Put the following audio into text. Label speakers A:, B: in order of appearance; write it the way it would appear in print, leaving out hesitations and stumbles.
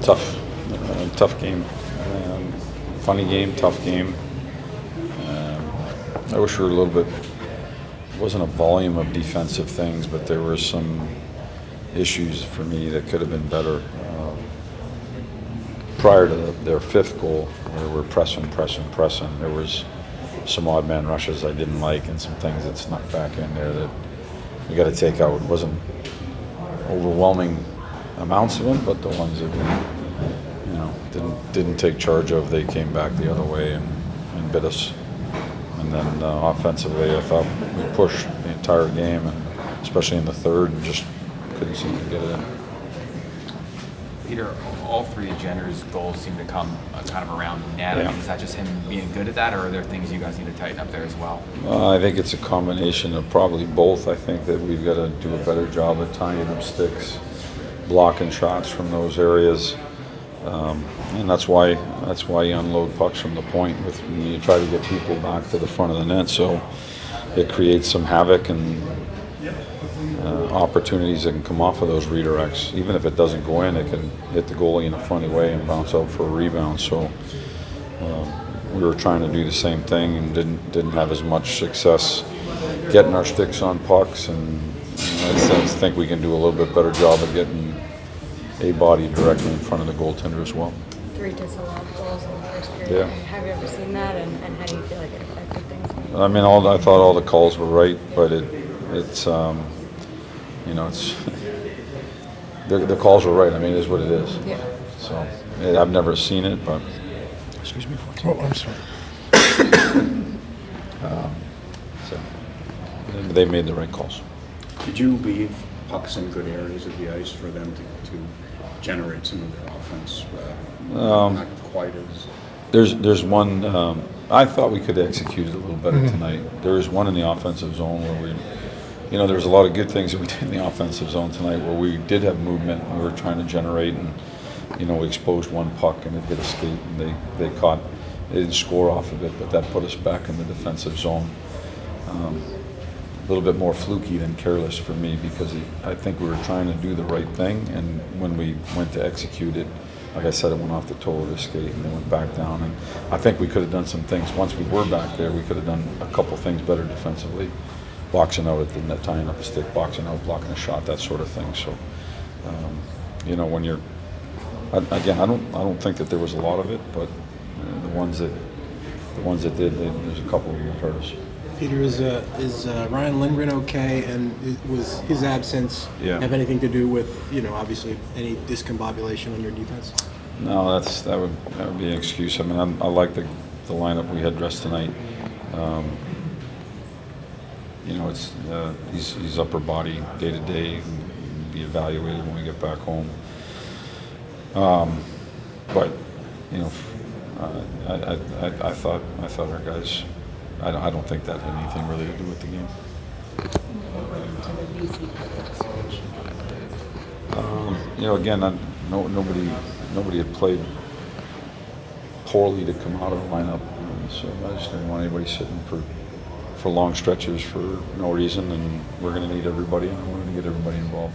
A: tough game. Funny game, tough game. I wish we were a little bit. It wasn't a volume of defensive things, but there were some issues for me that could have been better. Prior to their fifth goal, they were pressing. There was some odd man rushes I didn't like, and some things that snuck back in there that we got to take out. It wasn't overwhelming amounts of them, but the ones that didn't take charge of, they came back the other way and bit us. And then offensively, I thought we pushed the entire game, and especially in the third, and just couldn't seem to get it in.
B: Peter, all three of Jenner's goals seem to come kind of around the net.
A: Yeah.
B: I mean, is that just him being good at that, or are there things you guys need to tighten up there as well?
A: I think it's a combination of probably both. I think that we've got to do a better job of tying up sticks, blocking shots from those areas. And that's why you unload pucks from the point with when you try to get people back to the front of the net. So it creates some havoc and opportunities that can come off of those redirects. Even if it doesn't go in, it can hit the goalie in a funny way and bounce out for a rebound. So we were trying to do the same thing and didn't have as much success getting our sticks on pucks. And I think we can do a little bit better job of getting a body directly in front of the goaltender as well.
C: 3 disallowed goals in the first period.
A: Yeah.
C: Have you ever seen that, and how do you feel like it affected things?
A: I mean, I thought all the calls were right, but it's the calls were right. I mean, it is what it is.
C: Yeah.
A: So I've never seen it, but excuse me.
D: Oh, I'm sorry.
A: So they made the right calls.
E: Did you leave pucks in good areas of the ice for them to generate some of their offense? Not quite as.
A: There's one. I thought we could execute it a little better tonight. There is one in the offensive zone where there's a lot of good things that we did in the offensive zone tonight where we did have movement and we were trying to generate, and we exposed one puck and it hit a skate and they caught. They didn't score off of it, but that put us back in the defensive zone. A little bit more fluky than careless for me because I think we were trying to do the right thing, and when we went to execute it, like I said, it went off the toe of the skate and then went back down. And I think we could have done some things. Once we were back there, we could have done a couple things better defensively, boxing out at the net, tying up a stick, boxing out, blocking a shot, that sort of thing. So, when you're again, I don't think that there was a lot of it, but the ones that did, there's a couple of them that hurt us.
D: Peter, is Ryan Lindgren okay, and was his absence have anything to do with, obviously any discombobulation on your defense?
A: No, that would be an excuse. I mean, I like the lineup we had dressed tonight. It's he's upper body day to day, be evaluated when we get back home. But I thought our guys. I don't think that had anything really to do with the game. Again, nobody had played poorly to come out of the lineup, so I just didn't want anybody sitting for long stretches for no reason. And we're going to need everybody, and we're going to get everybody involved.